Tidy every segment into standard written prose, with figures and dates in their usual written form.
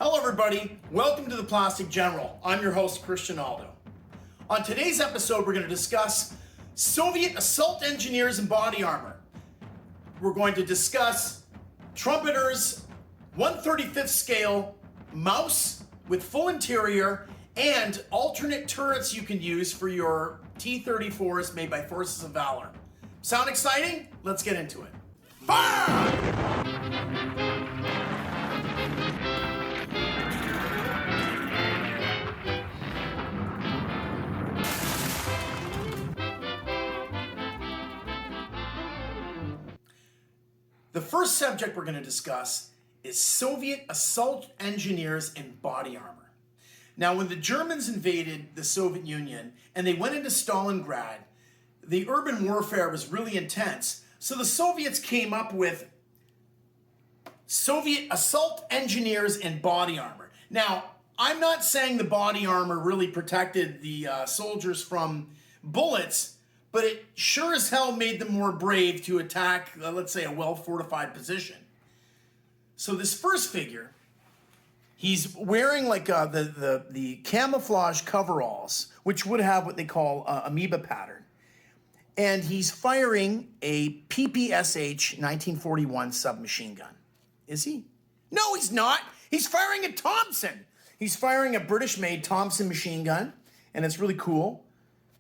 Hello everybody, welcome to the Plastic General. I'm your host, Christian Aldo. On today's episode, we're going to discuss Soviet assault engineers in body armor. We're going to discuss Trumpeter's 1/35th scale mouse with full interior and alternate turrets you can use for your T-34s made by Forces of Valor. Sound exciting? Let's get into it. Fire! The first subject we're going to discuss is Soviet assault engineers in body armor. Now, when the Germans invaded the Soviet Union and they went into Stalingrad, the urban warfare was really intense. So the Soviets came up with Soviet assault engineers in body armor. Now, I'm not saying the body armor really protected the soldiers from bullets, but it sure as hell made them more brave to attack, let's say, a well-fortified position. So this first figure, he's wearing like the camouflage coveralls, which would have what they call amoeba pattern. And he's firing a PPSH 1941 submachine gun. Is he? No, he's not. He's firing a Thompson. He's firing a British-made Thompson machine gun, and it's really cool.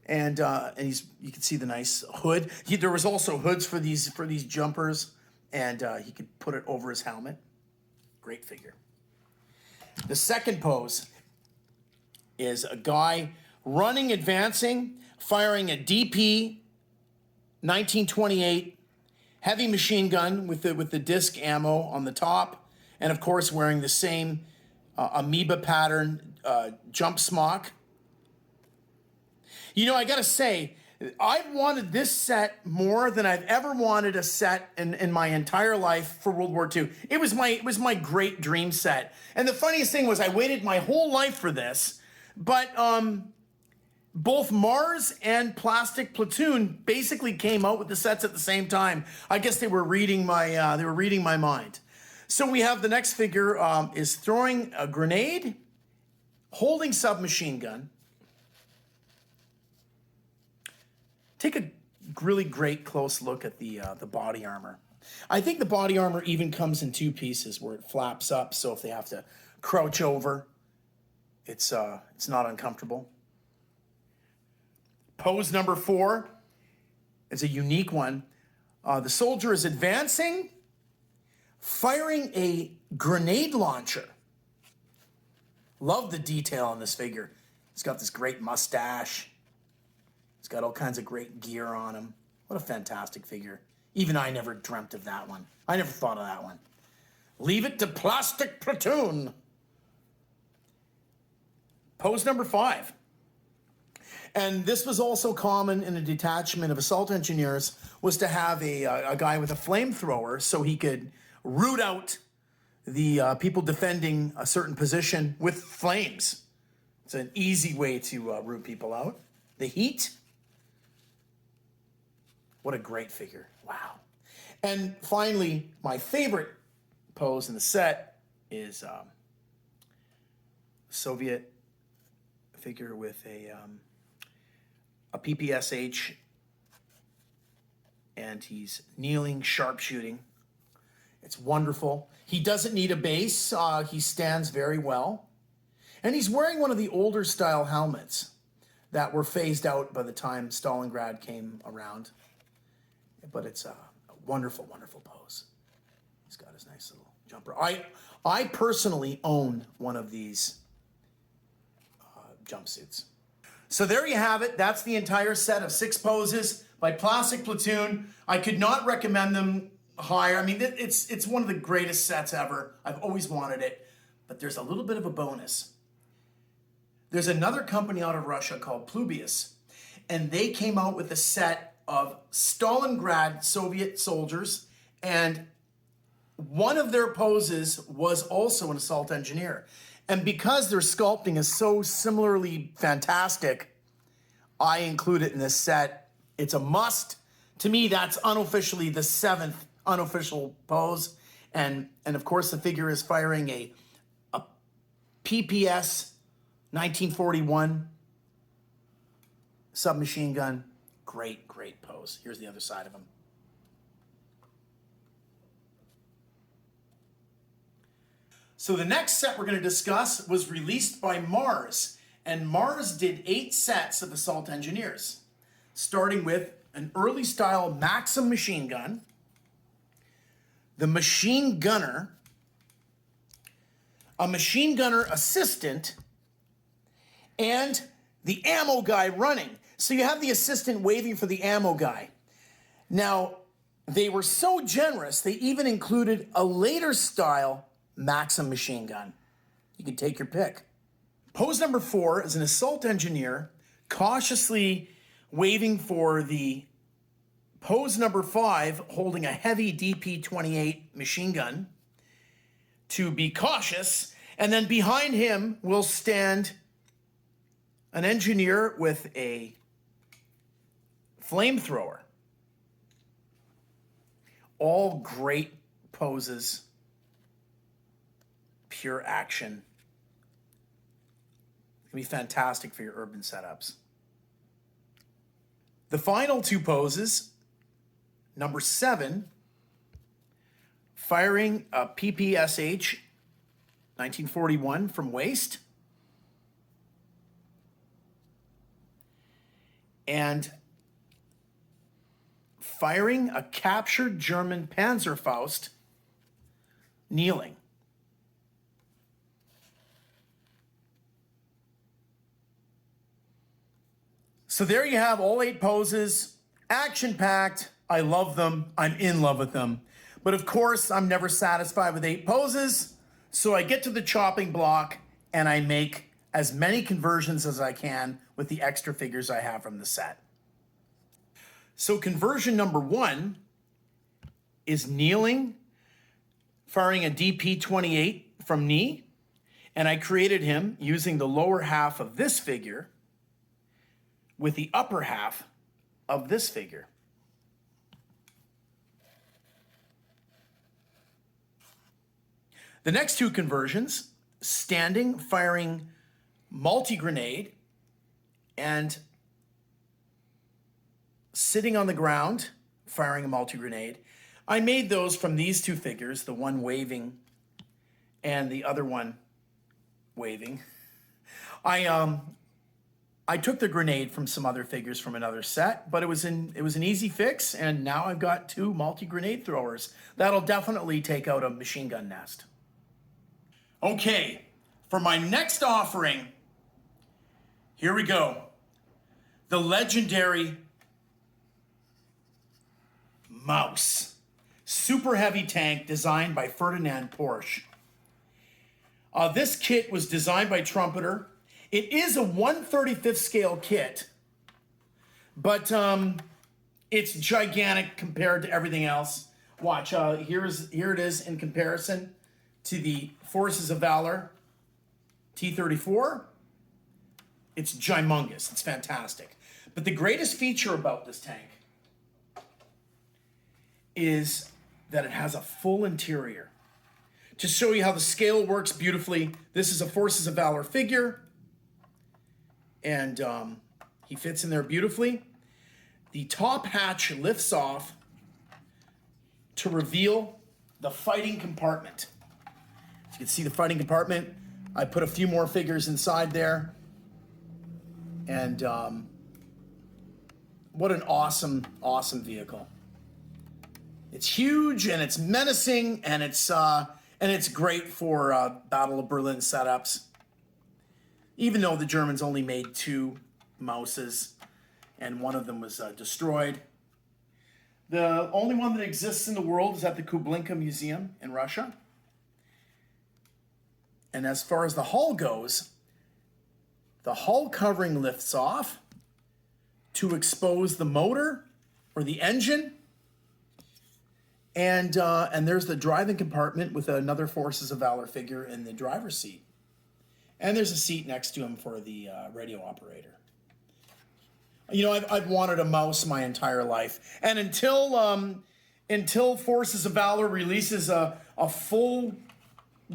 And you can see the nice hood. There was also hoods for these jumpers, and he could put it over his helmet. Great figure. The second pose is a guy running, advancing, firing a DP 1928 heavy machine gun with the disc ammo on the top, and of course wearing the same amoeba pattern jump smock. You know, I gotta say, I've wanted this set more than I've ever wanted a set in my entire life for World War II. It was my great dream set. And the funniest thing was I waited my whole life for this, but both Mars and Plastic Platoon basically came out with the sets at the same time. I guess they were reading my mind. So we have the next figure is throwing a grenade, holding submachine gun. Take a really great close look at the body armor. I think the body armor even comes in two pieces where it flaps up, so if they have to crouch over, it's not uncomfortable. Pose number 4 is a unique one. The soldier is advancing, firing a grenade launcher. Love the detail on this figure. He's got this great mustache. He's got all kinds of great gear on him. What a fantastic figure. Even I never dreamt of that one. I never thought of that one. Leave it to Plastic Platoon. Pose number 5. And this was also common in a detachment of assault engineers, was to have a guy with a flamethrower so he could root out the people defending a certain position with flames. It's an easy way to root people out. The heat. What a great figure. Wow. And finally, my favorite pose in the set is a Soviet figure with a PPSH, and he's kneeling, sharpshooting. It's wonderful. He doesn't need a base. He stands very well. And he's wearing one of the older style helmets that were phased out by the time Stalingrad came around. But it's a wonderful, wonderful pose. He's got his nice little jumper. I personally own one of these jumpsuits. So there you have it. That's the entire set of 6 poses by Plastic Platoon. I could not recommend them higher. I mean, it's one of the greatest sets ever. I've always wanted it. But there's a little bit of a bonus. There's another company out of Russia called Plubius, and they came out with a set of Stalingrad Soviet soldiers, and one of their poses was also an assault engineer. And because their sculpting is so similarly fantastic, I include it in this set. It's a must. To me, that's unofficially the 7th unofficial pose. And of course, the figure is firing a PPS 1941 submachine gun. Great, great pose. Here's the other side of him. So the next set we're going to discuss was released by Mars, and Mars did 8 sets of assault engineers, starting with an early style Maxim machine gun, the machine gunner, a machine gunner assistant, and the ammo guy running. So you have the assistant waving for the ammo guy. Now, they were so generous, they even included a later style Maxim machine gun. You can take your pick. Pose number 4 is an assault engineer cautiously waving for the pose number 5, holding a heavy DP-28 machine gun to be cautious, and then behind him will stand an engineer with a flamethrower. All great poses. Pure action. It's going to be fantastic for your urban setups. The final 2 poses, number 7, firing a PPSH 1941 from waist, and firing a captured German Panzerfaust kneeling. So there you have all 8 poses, action-packed. I love them. I'm in love with them. But of course, I'm never satisfied with 8 poses. So I get to the chopping block and I make as many conversions as I can with the extra figures I have from the set. So conversion number 1 is kneeling, firing a DP-28 from knee. And I created him using the lower half of this figure with the upper half of this figure. The next 2 conversions, standing, firing multi-grenade, and sitting on the ground, firing a multi-grenade. I made those from these 2 figures, the one waving and the other one waving. I took the grenade from some other figures from another set, but it was an easy fix, and now I've got 2 multi-grenade throwers. That'll definitely take out a machine gun nest. Okay, for my next offering, here we go. The legendary Mouse. Super heavy tank designed by Ferdinand Porsche. This kit was designed by Trumpeter. It is a 1/35th scale kit, but it's gigantic compared to everything else. Watch, here it is in comparison to the Forces of Valor T-34. It's gymongous. It's fantastic. But the greatest feature about this tank is that it has a full interior. To show you how the scale works beautifully, this is a Forces of Valor figure, and he fits in there beautifully. The top hatch lifts off to reveal the fighting compartment. As you can see the fighting compartment, I put a few more figures inside there, and what an awesome, awesome vehicle. It's huge and it's menacing, and it's great for Battle of Berlin setups. Even though the Germans only made 2 Mouses, and one of them was destroyed. The only one that exists in the world is at the Kublinka Museum in Russia. And as far as the hull goes, the hull covering lifts off to expose the motor or the engine. And there's the driving compartment with another Forces of Valor figure in the driver's seat. And there's a seat next to him for the radio operator. You know, I've wanted a Mouse my entire life. And until Forces of Valor releases a full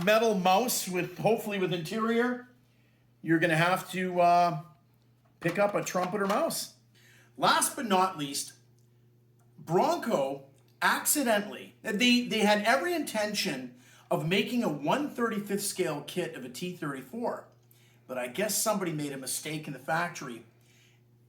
metal mouse with hopefully with interior, you're going to have to pick up a trumpeter mouse. Last but not least, Bronco accidentally, they had every intention of making a 1/35th scale kit of a T-34, but I guess somebody made a mistake in the factory,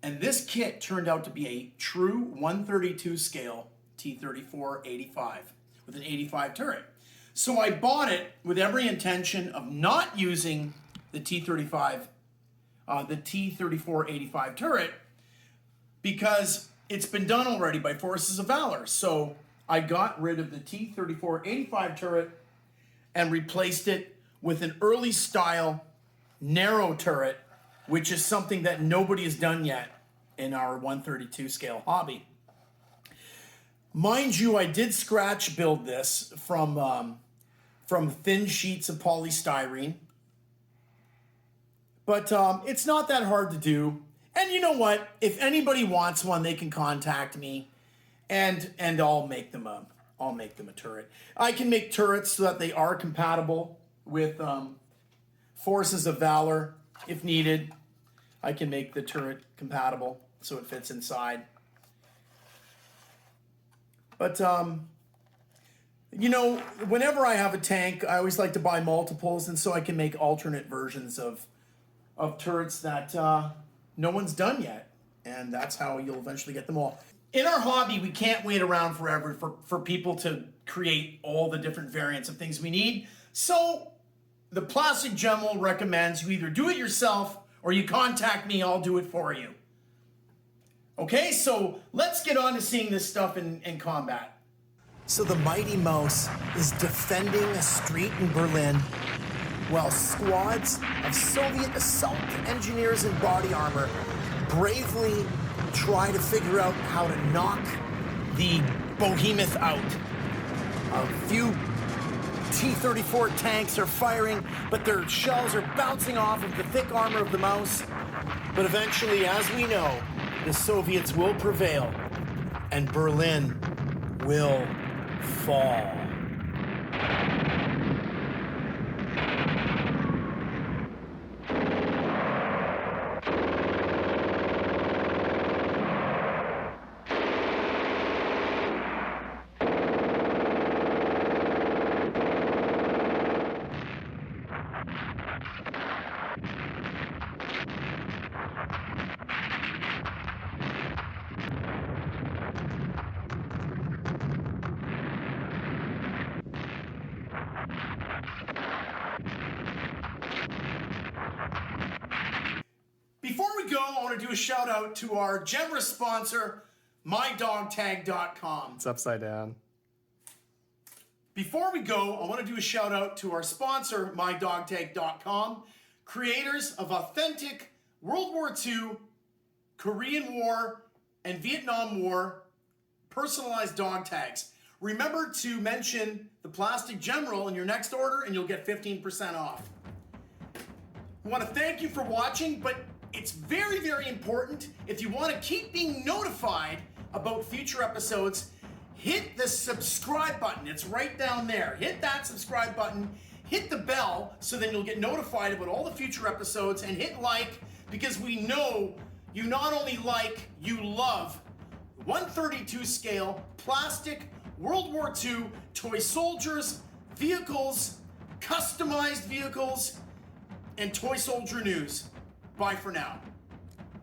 and this kit turned out to be a true 1/32 scale T-34-85 with an 85 turret. So I bought it with every intention of not using the T-34-85 turret, because it's been done already by Forces of Valor. So I got rid of the T-34-85 turret and replaced it with an early style narrow turret, which is something that nobody has done yet in our 1/32 scale hobby. Mind you, I did scratch build this from thin sheets of polystyrene, but it's not that hard to do. And you know what? If anybody wants one, they can contact me, and I'll make them a turret. I can make turrets so that they are compatible with Forces of Valor if needed. I can make the turret compatible so it fits inside. But you know, whenever I have a tank, I always like to buy multiples, and so I can make alternate versions of turrets that no one's done yet, and that's how you'll eventually get them all. In our hobby, we can't wait around forever for people to create all the different variants of things we need. So the Plastic General recommends you either do it yourself or you contact me, I'll do it for you. Okay, so let's get on to seeing this stuff in combat. So the Mighty Mouse is defending a street in Berlin while squads of Soviet assault engineers in body armor bravely try to figure out how to knock the behemoth out. A few T-34 tanks are firing, but their shells are bouncing off of the thick armor of the Mouse. But eventually, as we know, the Soviets will prevail, and Berlin will fall. Before we go, I want to do a shout out to our generous sponsor, MyDogTag.com. It's upside down. Before we go, I want to do a shout out to our sponsor, MyDogTag.com, creators of authentic World War II, Korean War, and Vietnam War personalized dog tags. Remember to mention the Plastic General in your next order and you'll get 15% off. I want to thank you for watching, but it's very, very important. If you want to keep being notified about future episodes, hit the subscribe button. It's right down there. Hit that subscribe button. Hit the bell so then you'll get notified about all the future episodes, and hit like, because we know you not only like, you love 1/32 scale plastic World War II toy soldiers, vehicles, customized vehicles, and toy soldier news. Bye for now.